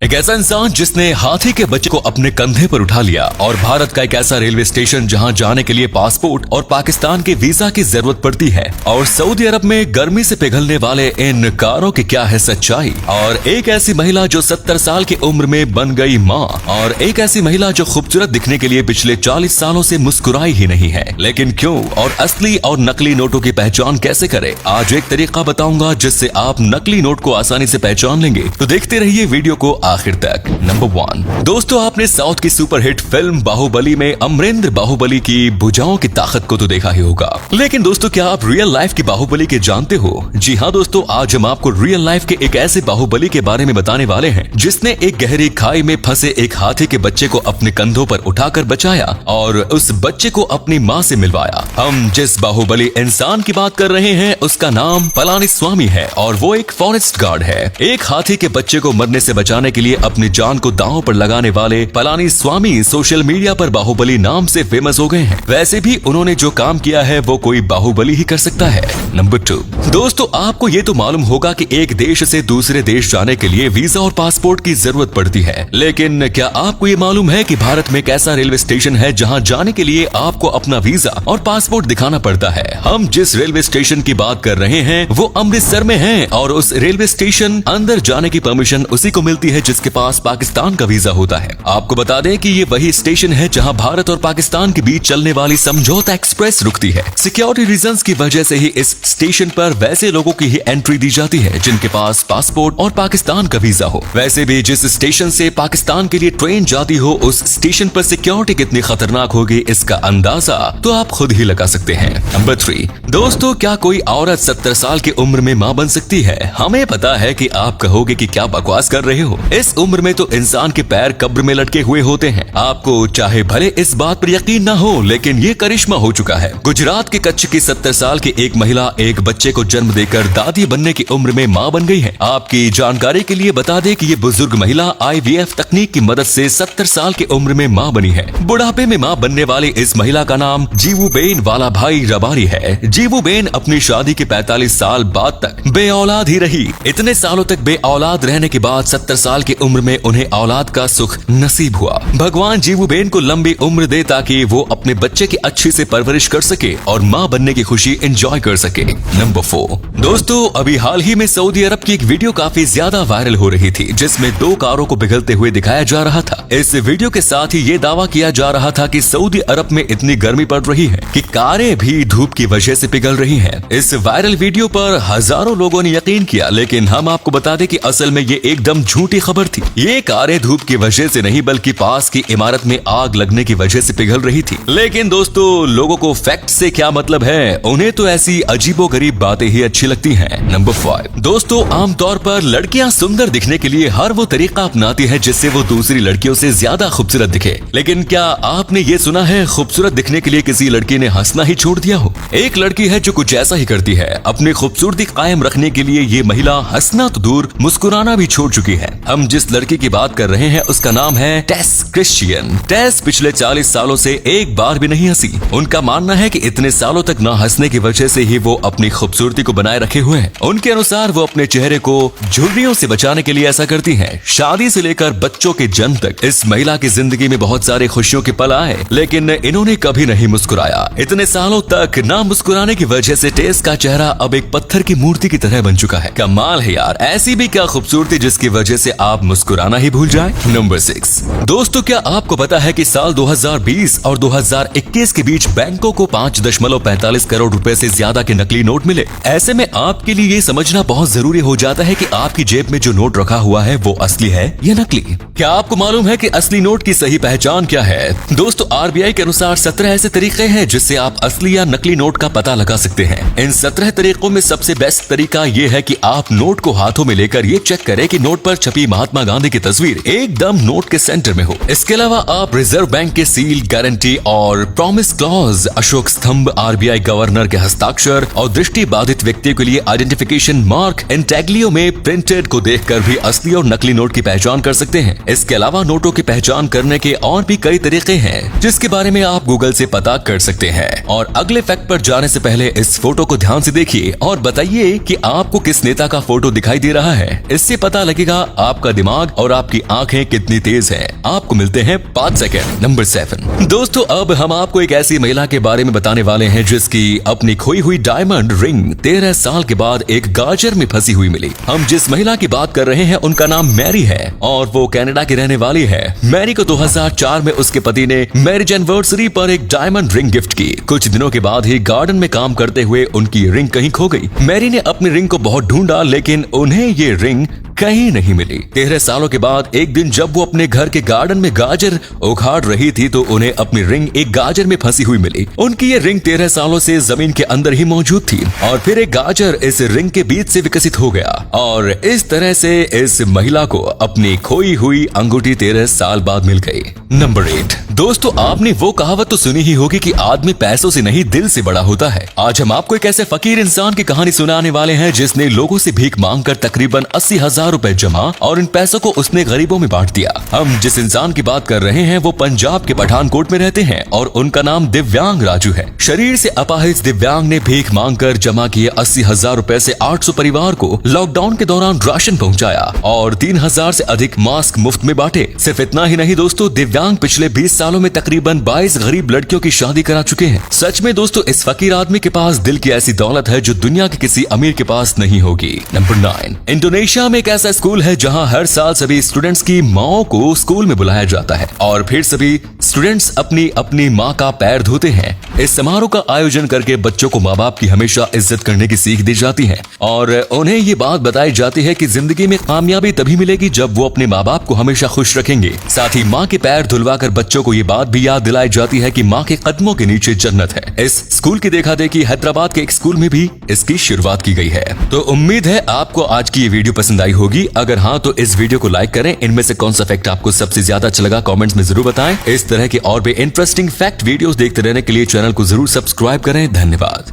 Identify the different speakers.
Speaker 1: एक ऐसा इंसान जिसने हाथी के बच्चे को अपने कंधे पर उठा लिया, और भारत का एक ऐसा रेलवे स्टेशन जहां जाने के लिए पासपोर्ट और पाकिस्तान के वीजा की जरूरत पड़ती है, और सऊदी अरब में गर्मी से पिघलने वाले इन कारों की क्या है सच्चाई, और एक ऐसी महिला जो 70 साल की उम्र में बन गई माँ, और एक ऐसी महिला जो खूबसूरत दिखने के लिए पिछले 40 सालों से मुस्कुराई ही नहीं है। लेकिन क्यों, और असली और नकली नोटों की पहचान कैसे करें, आज एक तरीका बताऊंगा जिससे आप नकली नोट को आसानी से पहचान लेंगे। तो देखते रहिए वीडियो को आखिर तक। नंबर 1 दोस्तों, आपने साउथ की सुपरहिट फिल्म बाहुबली में अमरेंद्र बाहुबली की भुजाओं की ताकत को तो देखा ही होगा, लेकिन दोस्तों क्या आप रियल लाइफ की बाहुबली के जानते हो? जी हाँ दोस्तों, आज हम आपको रियल लाइफ के एक ऐसे बाहुबली के बारे में बताने वाले हैं जिसने एक गहरी खाई में फंसे एक हाथी के बच्चे को अपने कंधों पर उठाकर बचाया और उस बच्चे को अपनी माँ से मिलवाया। हम जिस बाहुबली इंसान की बात कर रहे हैं उसका नाम पलानीस्वामी है, और वो एक फॉरेस्ट गार्ड है। एक हाथी के बच्चे को मरने से बचाने के लिए अपनी जान को दांव पर लगाने वाले पलानीस्वामी सोशल मीडिया पर बाहुबली नाम से फेमस हो गए हैं। वैसे भी उन्होंने जो काम किया है वो कोई बाहुबली ही कर सकता है। नंबर 2 दोस्तों, आपको ये तो मालूम होगा कि एक देश से दूसरे देश जाने के लिए वीजा और पासपोर्ट की जरूरत पड़ती है, लेकिन क्या आपको ये मालूम है कि भारत में एक ऐसा रेलवे स्टेशन है जहाँ जाने के लिए आपको अपना वीजा और पासपोर्ट दिखाना पड़ता है? हम जिस रेलवे स्टेशन की बात कर रहे हैं वो अमृतसर में है, और उस रेलवे स्टेशन अंदर जाने की परमिशन उसी को मिलती है जिसके पास पाकिस्तान का वीजा होता है। आपको बता दें कि ये वही स्टेशन है जहां भारत और पाकिस्तान के बीच चलने वाली समझौता एक्सप्रेस रुकती है। सिक्योरिटी रीजंस की वजह से ही इस स्टेशन पर वैसे लोगों की ही एंट्री दी जाती है जिनके पास पासपोर्ट और पाकिस्तान का वीजा हो। वैसे भी जिस स्टेशन से पाकिस्तान के लिए ट्रेन जाती हो उस स्टेशन पर सिक्योरिटी कितनी खतरनाक होगी इसका अंदाजा तो आप खुद ही लगा सकते हैं। नंबर 3 दोस्तों, क्या कोई औरत 70 साल की उम्र में माँ बन सकती है? हमें पता है कि आप कहोगे कि क्या बकवास कर रहे हो, इस उम्र में तो इंसान के पैर कब्र में लटके हुए होते हैं। आपको चाहे भले इस बात पर यकीन ना हो, लेकिन ये करिश्मा हो चुका है। गुजरात के कच्छ की 70 साल की एक महिला एक बच्चे को जन्म देकर दादी बनने की उम्र में माँ बन गई है। आपकी जानकारी के लिए बता दें कि ये बुजुर्ग महिला IVF तकनीक की मदद से 70 साल की उम्र में माँ बनी है। बुढ़ापे में माँ बनने वाली इस महिला का नाम जीवूबेन वाला भाई रबारी है। जीवूबेन अपनी शादी के 45 साल बाद तक बे औलाद ही रही। इतने सालों तक बे औलाद रहने के बाद 70 साल की उम्र में उन्हें औलाद का सुख नसीब हुआ। भगवान जीवूबेन को लंबी उम्र दे ताकि वो अपने बच्चे की अच्छी से परवरिश कर सके और माँ बनने की खुशी एंजॉय कर सके। नंबर 4 दोस्तों, अभी हाल ही में सऊदी अरब की एक वीडियो काफी ज्यादा वायरल हो रही थी जिसमें 2 कारों को पिघलते हुए दिखाया जा रहा था। इस वीडियो के साथ ही ये दावा किया जा रहा था कि सऊदी अरब में इतनी गर्मी पड़ रही है कि कारें भी धूप की वजह से पिघल रही हैं। इस वायरल वीडियो पर हजारों लोगों ने यकीन किया, लेकिन हम आपको बता दें कि असल में ये एकदम झूठी खबर थी। ये कारें धूप की वजह से नहीं बल्कि पास की इमारत में आग लगने की वजह से पिघल रही थी। लेकिन दोस्तों, लोगों को फैक्ट से क्या मतलब है, उन्हें तो ऐसी अजीबोगरीब बातें ही अच्छी लगती हैं। नंबर 5 दोस्तों, आमतौर पर लड़कियां सुंदर दिखने के लिए हर वो तरीका अपनाती है जिससे वो दूसरी लड़कियों से ज्यादा खूबसूरत दिखे। लेकिन क्या आपने ये सुना है खूबसूरत दिखने के लिए किसी लड़की ने हंसना ही छोड़ दिया हो? एक लड़की है जो कुछ ऐसा ही करती है। अपनी खूबसूरती कायम रखने के लिए ये महिला हंसना तो दूर मुस्कुराना भी छोड़ चुकी है। हम जिस लड़की की बात कर रहे हैं उसका नाम है टेस क्रिश्चियन। टेस पिछले 40 सालों से एक बार भी नहीं हंसी। उनका मानना है कि इतने सालों तक न हंसने की वजह से ही वो अपनी खूबसूरती को बनाए रखे हुए हैं। उनके अनुसार वो अपने चेहरे को झुर्रियों से बचाने के लिए ऐसा करती हैं। शादी से लेकर बच्चों के जन्म तक इस महिला की जिंदगी में बहुत सारे खुशियों के पल आए, लेकिन इन्होंने कभी नहीं मुस्कुराया। इतने सालों तक ना मुस्कुराने की वजह से टेस का चेहरा अब एक पत्थर की मूर्ति की तरह बन चुका है। कमाल है यार, ऐसी भी क्या खूबसूरती जिसकी वजह से आप मुस्कुराना ही भूल जाए। नंबर 6 दोस्तों, क्या आपको पता है कि साल 2020 और 2021 के बीच बैंकों को 5.45 करोड़ रुपए से ज्यादा के नकली नोट मिले? ऐसे में आपके लिए ये समझना बहुत जरूरी हो जाता है कि आपकी जेब में जो नोट रखा हुआ है वो असली है या नकली। क्या आपको मालूम है कि असली नोट की सही पहचान क्या है? दोस्तों, RBI के अनुसार 17 ऐसे तरीके हैं जिससे आप असली या नकली नोट का पता लगा सकते हैं। इन 17 तरीकों में सबसे बेस्ट तरीका ये है कि आप नोट को हाथों में लेकर ये चेक करें कि नोट पर छपी महात्मा गांधी की तस्वीर एकदम नोट के सेंटर में हो। इसके अलावा आप रिजर्व बैंक के सील, गारंटी और प्रॉमिस क्लॉज, अशोक स्तंभ, RBI गवर्नर के हस्ताक्षर और दृष्टि बाधित व्यक्तियों के लिए आइडेंटिफिकेशन मार्क इंटैग्लियो में प्रिंटेड को देखकर भी असली और नकली नोट की पहचान कर सकते हैं। इसके अलावा नोटों की पहचान करने के और भी कई तरीके हैं जिसके बारे में आप गूगल से पता कर सकते हैं। और अगले फैक्ट पर जाने से पहले इस फोटो को ध्यान से देखिए और बताइए कि आपको किस नेता का फोटो दिखाई दे रहा है। इससे पता लगेगा आपका दिमाग और आपकी आंखें कितनी तेज हैं। आपको मिलते हैं 5 सेकंड। नंबर 7 दोस्तों, अब हम आपको एक ऐसी महिला के बारे में बताने वाले हैं जिसकी अपनी खोई हुई डायमंड रिंग 13 साल के बाद एक गाजर में फंसी हुई मिली। हम जिस महिला की बात कर रहे हैं उनका नाम मैरी है और वो कनाडा की रहने वाली है। मैरी को 2004 में उसके पति ने मैरिज एनिवर्सरी पर एक डायमंड रिंग गिफ्ट की। कुछ दिनों के बाद ही गार्डन में काम करते हुए उनकी रिंग कहीं खो गई। मैरी ने अपनी रिंग को बहुत ढूंढा लेकिन उन्हें ये रिंग कहीं नहीं मिली। 13 सालों के बाद एक दिन जब वो अपने घर के गार्डन में गाजर उखाड़ रही थी तो उन्हें अपनी रिंग एक गाजर में फंसी हुई मिली। उनकी ये रिंग 13 सालों से जमीन के अंदर ही मौजूद थी और फिर एक गाजर इस रिंग के बीच से विकसित हो गया और इस तरह से इस महिला को अपनी खोई हुई अंगूठी 13 साल बाद मिल गई। नंबर 8 दोस्तों, आपने वो कहावत तो सुनी ही होगी कि आदमी पैसों से नहीं दिल से बड़ा होता है। आज हम आपको एक ऐसे फकीर इंसान की कहानी सुनाने वाले हैं जिसने लोगों से भीख मांगकर तकरीबन 80,000 रुपए जमा और इन पैसों को उसने गरीबों में बांट दिया। हम जिस इंसान की बात कर रहे हैं वो पंजाब के पठानकोट में रहते हैं और उनका नाम दिव्यांग राजू है। शरीर से अपाहिज दिव्यांग ने भीख मांगकर जमा किए 80,000 रुपए से 800 परिवार को लॉकडाउन के दौरान राशन पहुंचाया और 3,000 से अधिक मास्क मुफ्त में बांटे। सिर्फ इतना ही नहीं दोस्तों, दिव्यांग पिछले 20 सालों में तकरीबन 22 गरीब लड़कियों की शादी करा चुके हैं। सच में दोस्तों, इस फकीर आदमी के पास दिल की ऐसी दौलत है जो दुनिया के किसी अमीर के पास नहीं होगी। नंबर 9 इंडोनेशिया में एक ऐसा स्कूल है जहां हर साल सभी स्टूडेंट्स की माओ को स्कूल में बुलाया जाता है और फिर सभी स्टूडेंट्स अपनी अपनी माँ का पैर धोते हैं। इस समारोह का आयोजन करके बच्चों को माँ बाप की हमेशा इज्जत करने की सीख दी जाती है और उन्हें ये बात बताई जाती है कि जिंदगी में कामयाबी तभी मिलेगी जब वो अपने माँ बाप को हमेशा खुश रखेंगे। साथ ही माँ के पैर धुलवा कर बच्चों को ये बात भी याद दिलाई जाती है कि माँ के कदमों के नीचे जन्नत है। इस स्कूल की देखा देखी हैदराबाद के एक स्कूल में भी इसकी शुरुआत की गई है। तो उम्मीद है आपको आज की ये वीडियो पसंद आई होगी। अगर हाँ तो इस वीडियो को लाइक करें। इनमें से कौन सा फैक्ट आपको सबसे ज्यादा अच्छा लगा कमेंट्स में जरूर बताएं। इस तरह के और भी इंटरेस्टिंग फैक्ट वीडियोस देखते रहने के लिए चैनल को जरूर सब्सक्राइब करें। धन्यवाद।